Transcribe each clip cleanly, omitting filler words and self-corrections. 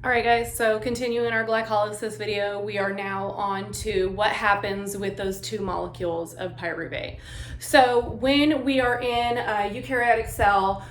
All right, guys, so continuing our glycolysis video, we are now on to what happens with those two molecules of pyruvate. So when we are in a eukaryotic cell,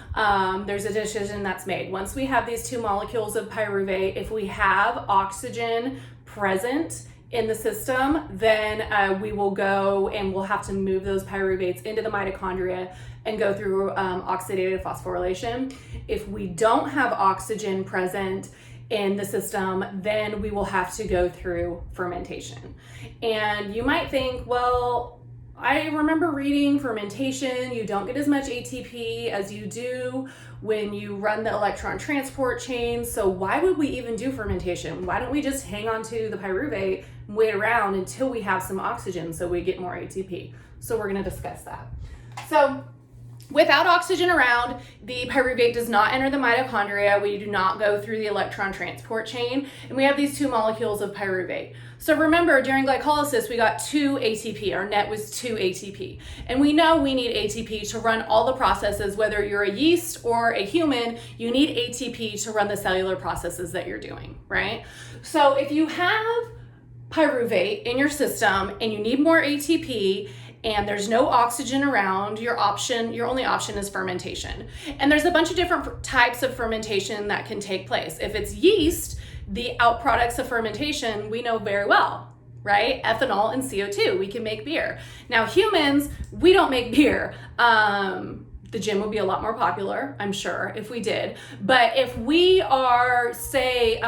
there's a decision that's made. Once we have these two molecules of pyruvate, if we have oxygen present in the system, then we will go and we'll have to move those pyruvates into the mitochondria and go through oxidative phosphorylation. If we don't have oxygen present in the system, then we will have to go through fermentation. And you might think, well, I remember reading fermentation, you don't get as much ATP as you do when you run the electron transport chain. So why would we even do fermentation? Why don't we just hang on to the pyruvate and wait around until we have some oxygen so we get more ATP? So we're gonna discuss that. So without oxygen around, the pyruvate does not enter the mitochondria. We do not go through the electron transport chain, and we have these two molecules of pyruvate. So remember, during glycolysis, we got 2 ATP. Our net was 2 ATP. And we know we need ATP to run all the processes. Whether you're a yeast or a human, you need ATP to run the cellular processes that you're doing, right? So if you have pyruvate in your system and you need more ATP, and there's no oxygen around, your only option is fermentation. And there's a bunch of different types of fermentation that can take place. If it's yeast, the outproducts of fermentation we know very well, right? Ethanol and CO2, we can make beer. Now humans, we don't make beer. The gym would be a lot more popular, I'm sure, if we did. But if we are, say,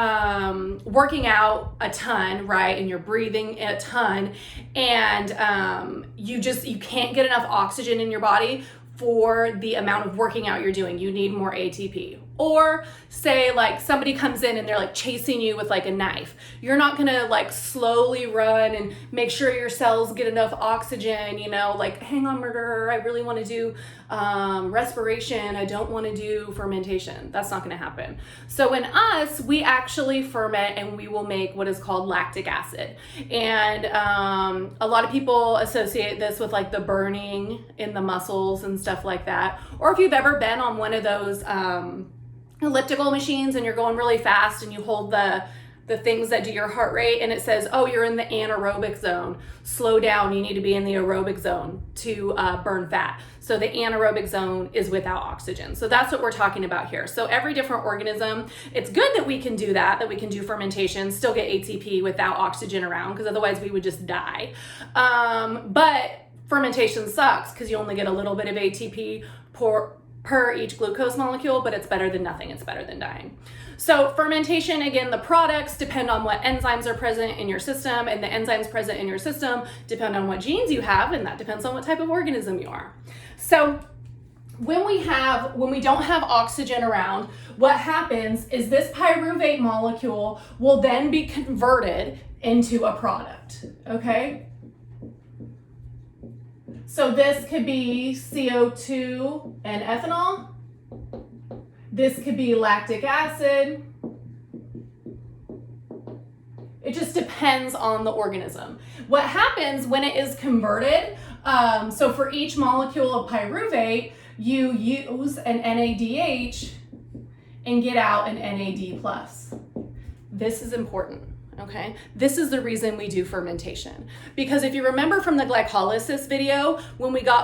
working out a ton, right, and you're breathing a ton, and you can't get enough oxygen in your body for the amount of working out you're doing, you need more ATP. Or say like somebody comes in and they're like chasing you with like a knife. You're not gonna like slowly run and make sure your cells get enough oxygen, you know, like hang on murderer, I really wanna do respiration, I don't wanna do fermentation. That's not gonna happen. So in us, we actually ferment and we will make what is called lactic acid. And a lot of people associate this with like the burning in the muscles and stuff like that. Or if you've ever been on one of those elliptical machines and you're going really fast and you hold the things that do your heart rate and it says, oh, you're in the anaerobic zone. Slow down, you need to be in the aerobic zone to burn fat. So the anaerobic zone is without oxygen. So that's what we're talking about here. So every different organism, it's good that we can do that we can do fermentation, still get ATP without oxygen around, because otherwise we would just die. But fermentation sucks because you only get a little bit of ATP per each glucose molecule, but it's better than nothing. It's better than dying. So fermentation, again, the products depend on what enzymes are present in your system, and the enzymes present in your system depend on what genes you have, and that depends on what type of organism you are. So when we don't have oxygen around, what happens is this pyruvate molecule will then be converted into a product, okay? So this could be CO2 and ethanol. This could be lactic acid. It just depends on the organism. What happens when it is converted, so for each molecule of pyruvate, you use an NADH and get out an NAD+. This is important. Okay, this is the reason we do fermentation. Because if you remember from the glycolysis video,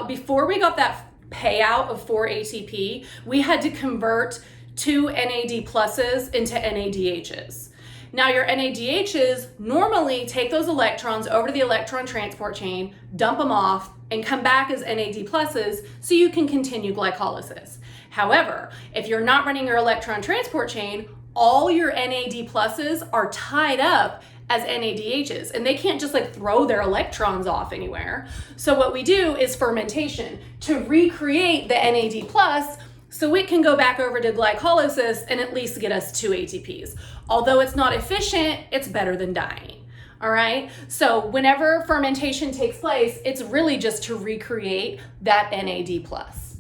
before we got that payout of 4 ATP, we had to convert 2 NAD pluses into NADHs. Now your NADHs normally take those electrons over to the electron transport chain, dump them off, and come back as NAD pluses so you can continue glycolysis. However, if you're not running your electron transport chain, all your NAD pluses are tied up as NADHs, and they can't just like throw their electrons off anywhere. So what we do is fermentation to recreate the NAD plus so it can go back over to glycolysis and at least get us 2 ATPs. Although it's not efficient, it's better than dying. All right, so whenever fermentation takes place, it's really just to recreate that NAD plus.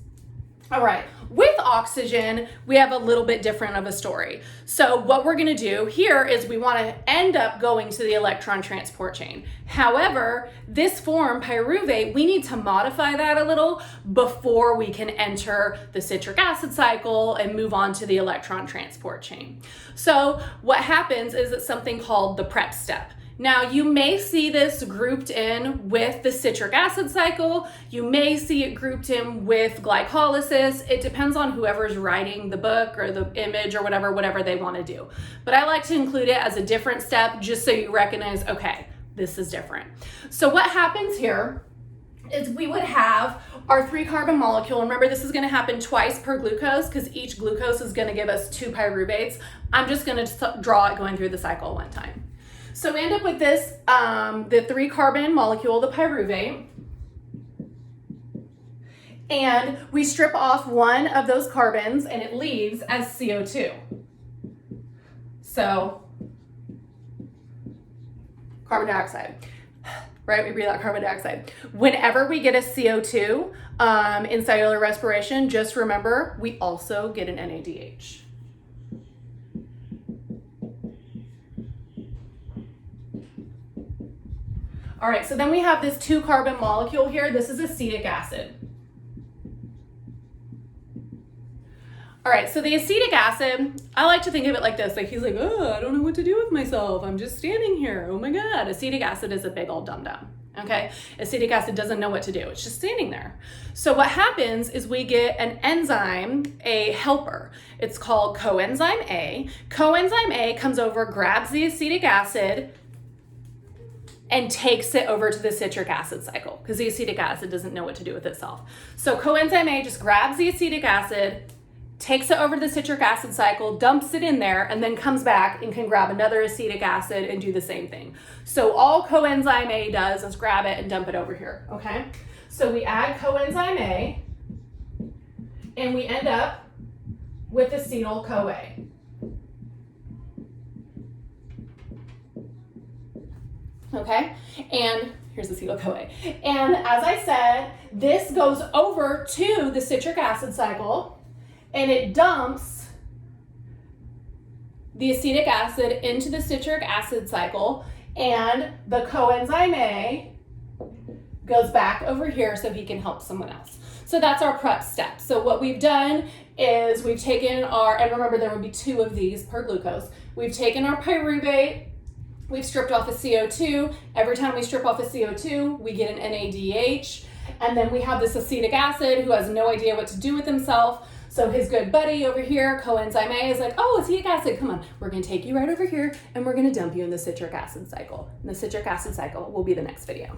All right, With oxygen, we have a little bit different of a story. So what we're going to do here is we want to end up going to the electron transport chain. However, this form, pyruvate, we need to modify that a little before we can enter the citric acid cycle and move on to the electron transport chain. So what happens is it's something called the prep step. Now, you may see this grouped in with the citric acid cycle. You may see it grouped in with glycolysis. It depends on whoever's writing the book or the image or whatever they want to do. But I like to include it as a different step just so you recognize, okay, this is different. So what happens here is we would have our 3-carbon molecule. Remember, this is going to happen twice per glucose because each glucose is going to give us 2 pyruvates. I'm just going to draw it going through the cycle one time. So we end up with this, the 3-carbon molecule, the pyruvate, and we strip off one of those carbons and it leaves as CO2. So carbon dioxide, right? We breathe out carbon dioxide. Whenever we get a CO2 in cellular respiration, just remember we also get an NADH. All right, so then we have this 2-carbon molecule here. This is acetic acid. All right, so the acetic acid, I like to think of it like this. Like he's like, oh, I don't know what to do with myself. I'm just standing here. Oh my God. Acetic acid is a big old dum-dum, okay? Acetic acid doesn't know what to do. It's just standing there. So what happens is we get an enzyme, a helper. It's called coenzyme A. Coenzyme A comes over, grabs the acetic acid, and takes it over to the citric acid cycle because the acetic acid doesn't know what to do with itself. So coenzyme A just grabs the acetic acid, takes it over to the citric acid cycle, dumps it in there, and then comes back and can grab another acetic acid and do the same thing. So all coenzyme A does is grab it and dump it over here, okay? So we add coenzyme A, and we end up with acetyl-CoA. Okay, and here's acetyl-CoA. And as I said, this goes over to the citric acid cycle and it dumps the acetic acid into the citric acid cycle, and the coenzyme A goes back over here so he can help someone else. So that's our prep step. So what we've done is we've taken our, and remember there would be 2 of these per glucose. We've taken our pyruvate, we've stripped off a CO2. Every time we strip off a CO2, we get an NADH. And then we have this acetic acid who has no idea what to do with himself. So his good buddy over here, coenzyme A, is like, oh, acetic acid, come on. We're going to take you right over here and we're going to dump you in the citric acid cycle. And the citric acid cycle will be the next video.